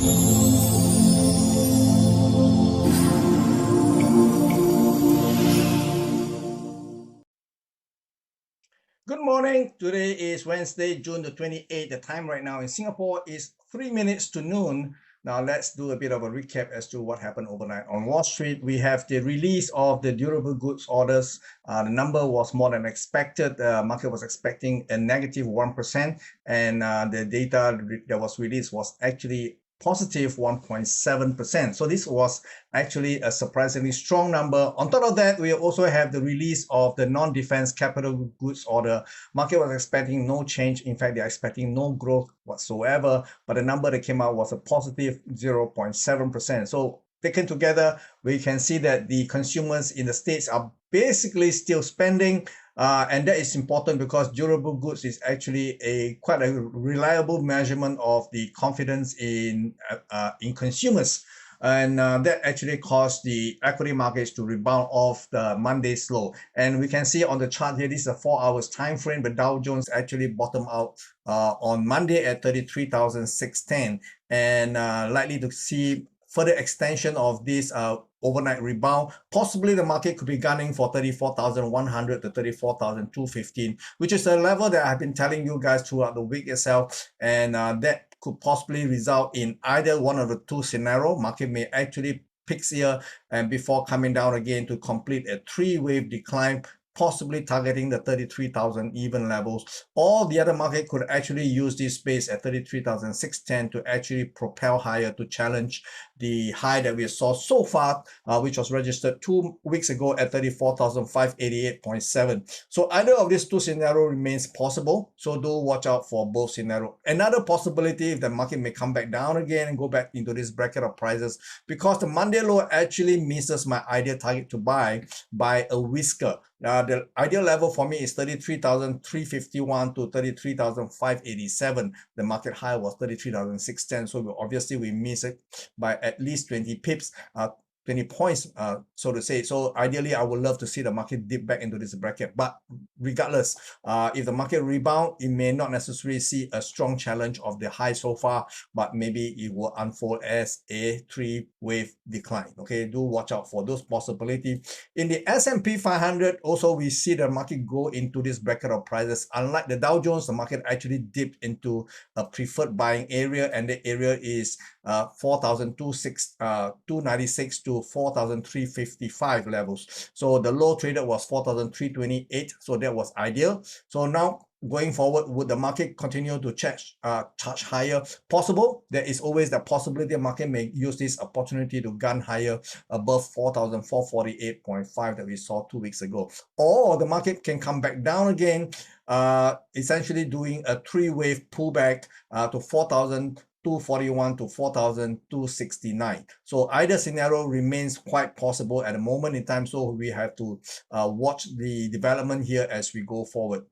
Good morning. Today is Wednesday, June the 28th. The time right now in Singapore is 3 minutes to noon. Now let's do a bit of a recap as to what happened overnight. On Wall Street, we have the release of the durable goods orders. The number was more than expected. The market was expecting a negative 1%, and the data that was released was actually positive 1.7%. So this was actually a surprisingly strong number. On top of that, we also have the release of the non-defense capital goods order. Market was expecting no change. In fact, they're expecting no growth whatsoever, but the number that came out was a positive 0.7%. So taken together, we can see that the consumers in the States are basically still spending. And that is important because durable goods is actually quite a reliable measurement of the confidence in consumers. And that actually caused the equity markets to rebound off the Monday's low. And we can see on the chart here, this is a 4 hours time frame. The Dow Jones actually bottomed out on Monday at 33,610, and likely to see further extension of this overnight rebound. Possibly the market could be gunning for 34,100 to 34,215, which is a level that I've been telling you guys throughout the week itself, and that could possibly result in either one of the two scenarios. Market may actually peaks here and before coming down again to complete a three-wave decline, possibly targeting the 33,000 even levels, or the other market could actually use this space at 33,610 to actually propel higher to challenge the high that we saw so far, which was registered 2 weeks ago at 34,588.7. So either of these two scenarios remains possible, so do watch out for both scenarios. Another possibility, if the market may come back down again and go back into this bracket of prices, because the Monday low actually misses my ideal target to buy by a whisker. The ideal level for me is 33,351 to 33,587. The market high was 33,610. So obviously we miss it by at least 20 pips. 20 points, so to say. So ideally, I would love to see the market dip back into this bracket. But regardless, if the market rebound, it may not necessarily see a strong challenge of the high so far, but maybe it will unfold as a three-wave decline. Okay, do watch out for those possibilities. In the S&P 500, also we see the market go into this bracket of prices. Unlike the Dow Jones, the market actually dipped into a preferred buying area, and the area is 4,296 to 4,355 levels. So the low traded was 4,328. So that was ideal. So now going forward, would the market continue to charge higher? Possible. There is always the possibility the market may use this opportunity to gun higher above 4,448.5 that we saw 2 weeks ago. Or the market can come back down again, essentially doing a three-wave pullback to 4,241 to 4,269. So either scenario remains quite possible at the moment in time. So we have to watch the development here as we go forward.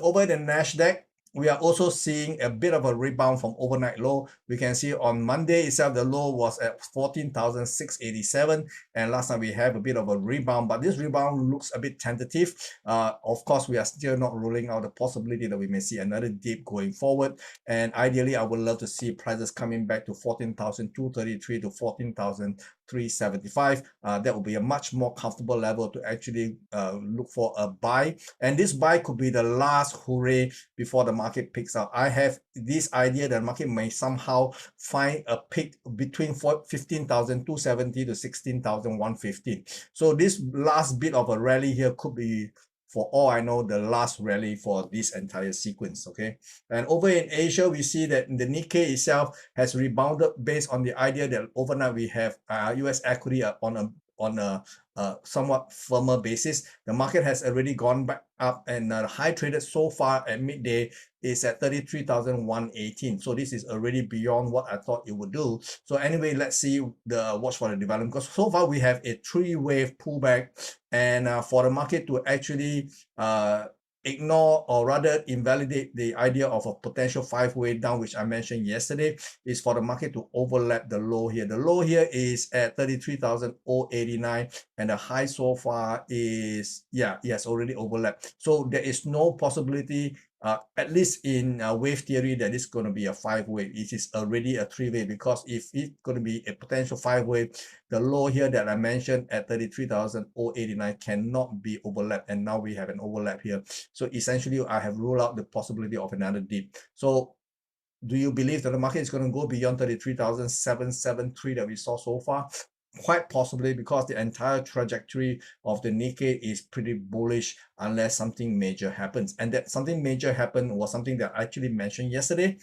Over the Nasdaq, we are also seeing a bit of a rebound from overnight low. We can see on Monday itself, the low was at 14,687. And last time we have a bit of a rebound, but this rebound looks a bit tentative. Of course, we are still not ruling out the possibility that we may see another dip going forward. And ideally, I would love to see prices coming back to 14,233 to 14,375. That will be a much more comfortable level to actually look for a buy. And this buy could be the last hooray before the market picks up. I have this idea that the market may somehow find a peak between 15,270 to 16,115. So this last bit of a rally here could be, for all I know, the last rally for this entire sequence. Okay, and over in Asia, we see that the Nikkei itself has rebounded based on the idea that overnight we have US equity on a somewhat firmer basis. The market has already gone back up, and the high traded so far at midday is at 33,118. So this is already beyond what I thought it would do. So anyway, let's see watch for the development, because so far we have a three-wave pullback, and for the market to actually ignore or rather invalidate the idea of a potential five-way down, which I mentioned yesterday, is for the market to overlap the low here. The low here is at 33,089, and the high so far is, yeah, it has already overlapped. So there is no possibility at least in wave theory, that is going to be a 5-wave. It is already a 3-wave, because if it's going to be a potential 5-wave, the low here that I mentioned at 33,089 cannot be overlapped, and now we have an overlap here. So essentially, I have ruled out the possibility of another dip. So do you believe that the market is going to go beyond 33,773 that we saw so far? Quite possibly, because the entire trajectory of the Nikkei is pretty bullish unless something major happens. And that something major happened was something that I actually mentioned yesterday,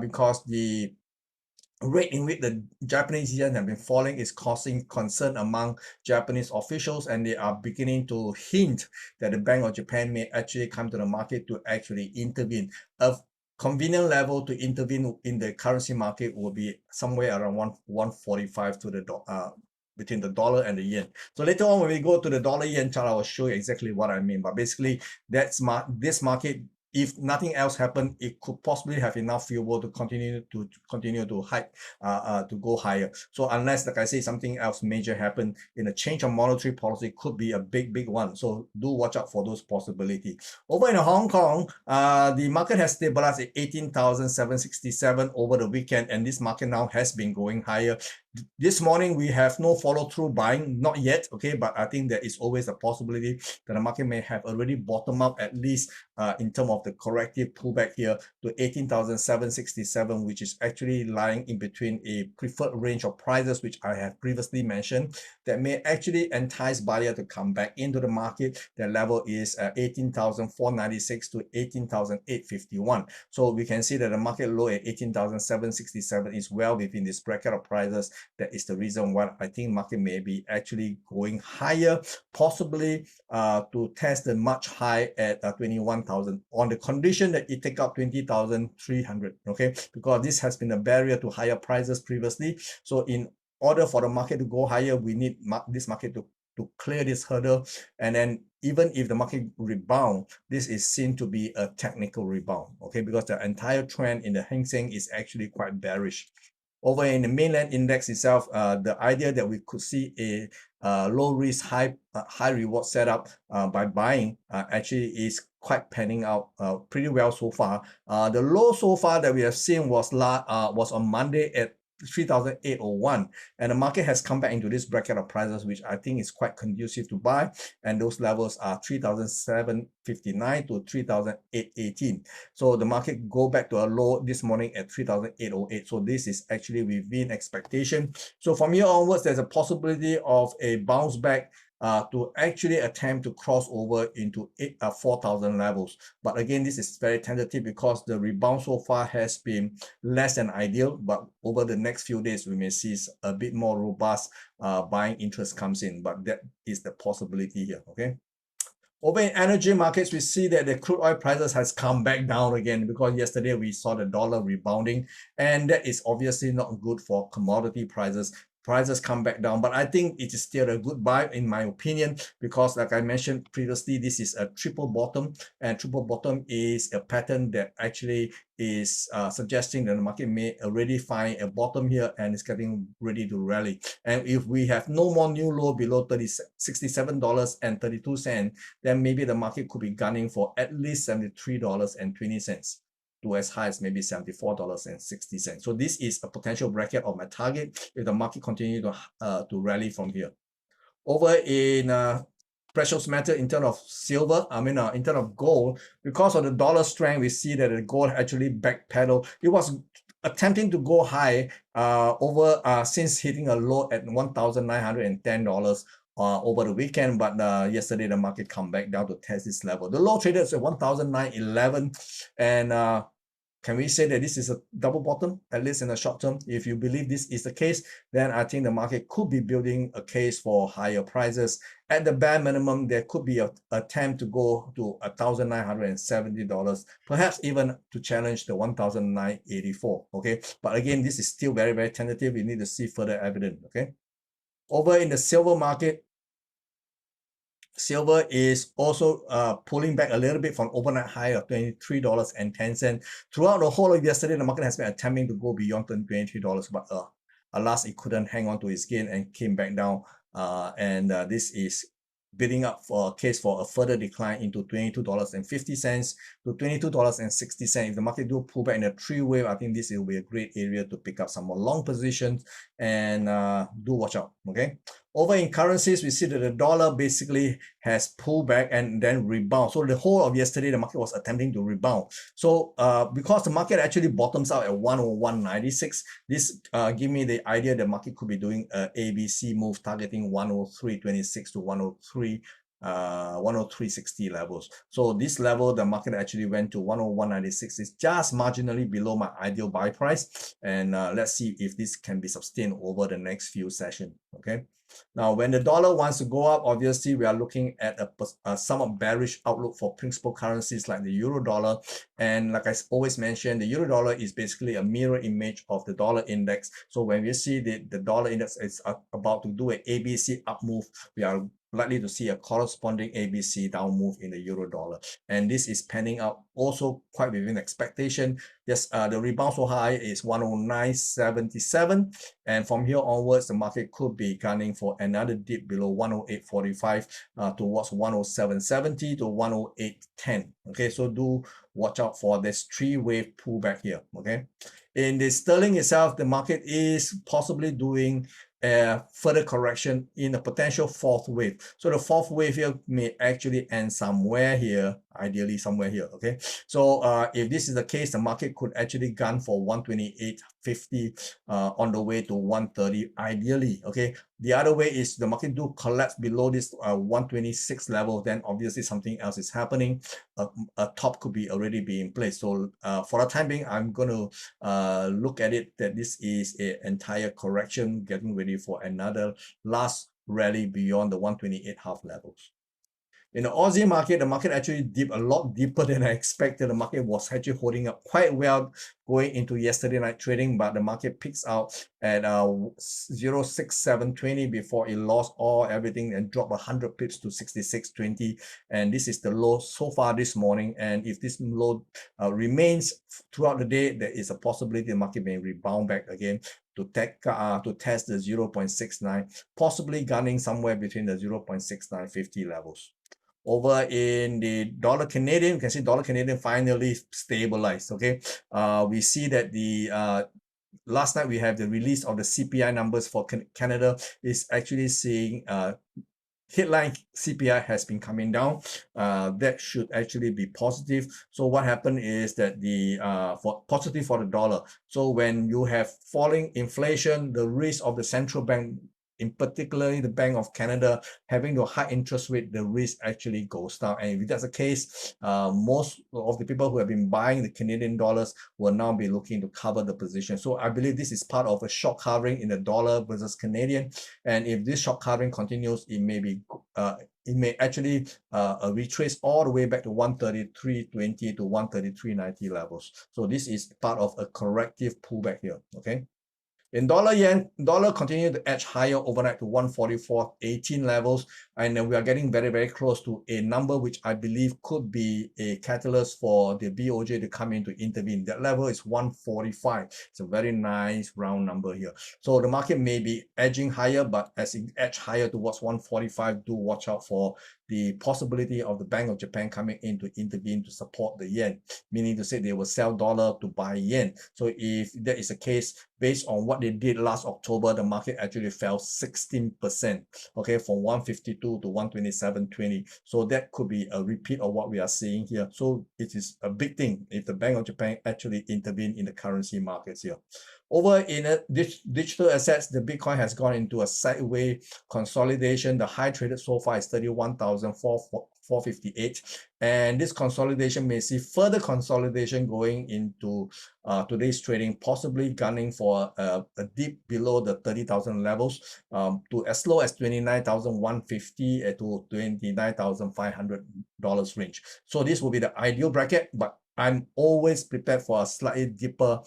because the rate in which the Japanese yen have been falling is causing concern among Japanese officials, and they are beginning to hint that the Bank of Japan may actually come to the market to actually intervene. A convenient level to intervene in the currency market will be somewhere around 145 to the between the dollar and the yen. So later on, when we go to the dollar yen chart, I will show you exactly what I mean. But basically, that's this market, if nothing else happened, it could possibly have enough fuel to continue to hike, to go higher. So unless, like I say, something else major happen in a change of monetary policy, could be a big one. So do watch out for those possibilities. Over in Hong Kong, the market has stabilized at 18,767 over the weekend, and this market now has been going higher. This morning, we have no follow-through buying, not yet, okay, but I think there is always a possibility that the market may have already bottomed up, at least in terms of the corrective pullback here to 18,767, which is actually lying in between a preferred range of prices, which I have previously mentioned, that may actually entice buyer to come back into the market. The level is 18,496 to 18,851. So we can see that the market low at 18,767 is well within this bracket of prices. That is the reason why I think market may be actually going higher, possibly to test the much high at 21,000, on the condition that it take up 20,300, okay, because this has been a barrier to higher prices previously. So in order for the market to go higher, we need this market to clear this hurdle. And then even if the market rebound, this is seen to be a technical rebound, okay, because the entire trend in the Hang Seng is actually quite bearish. Over in the mainland index itself, the idea that we could see a low risk, high reward setup by buying actually is quite panning out pretty well so far. The low so far that we have seen was on Monday at 3,801, and the market has come back into this bracket of prices, which I think is quite conducive to buy, and those levels are 3,759 to 3,818. So the market go back to a low this morning at 3,808. So this is actually within expectation. So from here onwards, there's a possibility of a bounce back to actually attempt to cross over into 4,000 levels. But again, this is very tentative because the rebound so far has been less than ideal. But over the next few days, we may see a bit more robust buying interest comes in. But that is the possibility here, okay? Over in energy markets, we see that the crude oil prices has come back down again, because yesterday we saw the dollar rebounding, and that is obviously not good for commodity prices. Prices come back down, but I think it is still a good buy in my opinion, because like I mentioned previously, this is a triple bottom, and triple bottom is a pattern that actually is suggesting that the market may already find a bottom here and is getting ready to rally. And if we have no more new low below $67.32, then maybe the market could be gunning for at least $73.20 to as high as maybe $74.60. So this is a potential bracket of my target if the market continue to rally from here. Over in precious metal, in terms of silver, in terms of gold, because of the dollar strength, we see that the gold actually backpedal. It was attempting to go high since hitting a low at $1,910 over the weekend, but yesterday the market come back down to test this level. The low traded at 1,911, and can we say that this is a double bottom, at least in the short term? If you believe this is the case, then I think the market could be building a case for higher prices. At the bare minimum, there could be an attempt to go to $1,970, perhaps even to challenge the 1,984, okay? But again, this is still very tentative. We need to see further evidence, okay? Over in the silver market, silver is also pulling back a little bit from overnight high of $23.10. Throughout the whole of yesterday, the market has been attempting to go beyond $23, but alas, it couldn't hang on to its gain and came back down. This is bidding up for a case for a further decline into $22.50 to $22.60. If the market do pull back in a three-wave, I think this will be a great area to pick up some more long positions and do watch out. Okay. Over in currencies, we see that the dollar basically has pulled back and then rebound. So the whole of yesterday, the market was attempting to rebound. So because the market actually bottoms out at 101.96, this give me the idea the market could be doing a ABC move targeting 103.26 to 103.60 levels. So this level, the market actually went to 101.96. It's just marginally below my ideal buy price. And let's see if this can be sustained over the next few sessions. Okay. Now, when the dollar wants to go up, obviously we are looking at a somewhat bearish outlook for principal currencies like the euro dollar. And like I always mention, the euro dollar is basically a mirror image of the dollar index. So when we see the dollar index is about to do an ABC up move, we are likely to see a corresponding ABC down move in the euro dollar. And this is panning out also quite within expectation. Yes, the rebound so high is 109.77. And from here onwards, the market could be gunning for another dip below 108.45 towards 107.70 to 108.10. Okay, so do watch out for this three-wave pullback here. Okay, in the sterling itself, the market is possibly doing a further correction in a potential fourth wave. So the fourth wave here may actually end somewhere here, ideally somewhere here. Okay, so if this is the case, the market could actually gun for 128.50 on the way to 130 ideally. Okay, the other way is the market do collapse below this 126 level, then obviously something else is happening. A top could be already be in place. So for the time being, I'm going to look at it that this is an entire correction getting ready for another last rally beyond the 128 half levels. In the Aussie market, the market actually dipped a lot deeper than I expected. The market was actually holding up quite well going into yesterday night trading, but the market peaks out at 06720 before it lost everything and dropped 100 pips to 6620. And this is the low so far this morning. And if this low remains throughout the day, there is a possibility the market may rebound back again to test the 0.69, possibly gunning somewhere between the 0.6950 levels. Over in the dollar Canadian, you can see dollar Canadian finally stabilized. Okay, we see that the last night we have the release of the CPI numbers for Canada is actually seeing headline CPI has been coming down. That should actually be positive. So what happened is that the for positive for the dollar. So when you have falling inflation, the risk of the central bank, in particularly the Bank of Canada, having a high interest rate, the risk actually goes down. And if that's the case, most of the people who have been buying the Canadian dollars will now be looking to cover the position. So I believe this is part of a short covering in the dollar versus Canadian. And if this short covering continues, it may be it may actually retrace all the way back to 133.20 to 133.90 levels. So this is part of a corrective pullback here. Okay. In dollar yen, dollar continued to edge higher overnight to 144.18 levels, and then we are getting very, very close to a number which I believe could be a catalyst for the BOJ to come in to intervene. That level is 145. It's a very nice round number here. So the market may be edging higher, but as it edge higher towards 145, do watch out for the possibility of the Bank of Japan coming in to intervene to support the yen, meaning to say they will sell dollar to buy yen. So if that is the case, based on what they did last October, the market actually fell 16%, okay, from 152 to 127.20. So that could be a repeat of what we are seeing here. So it is a big thing if the Bank of Japan actually intervene in the currency markets here. Over in digital assets, the Bitcoin has gone into a sideways consolidation. The high traded so far is 31,458. And this consolidation may see further consolidation going into today's trading, possibly gunning for a dip below the 30,000 levels to as low as 29,150 to $29,500 range. So this will be the ideal bracket, but I'm always prepared for a slightly deeper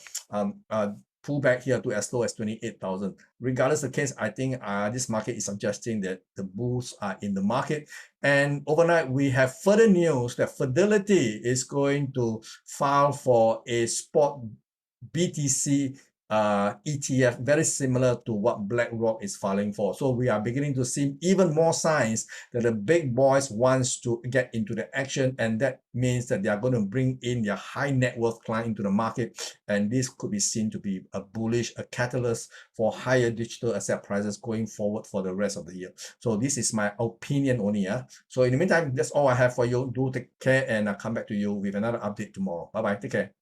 pullback here to as low as 28,000. Regardless of the case, I think this market is suggesting that the bulls are in the market. And overnight, we have further news that Fidelity is going to file for a spot BTC ETF, very similar to what BlackRock is filing for. So we are beginning to see even more signs that the big boys wants to get into the action, and that means that they are going to bring in their high net worth client into the market, and this could be seen to be a bullish, a catalyst for higher digital asset prices going forward for the rest of the year. So this is my opinion only. So in the meantime, that's all I have for you. Do take care, and I'll come back to you with another update tomorrow. Bye bye. Take care.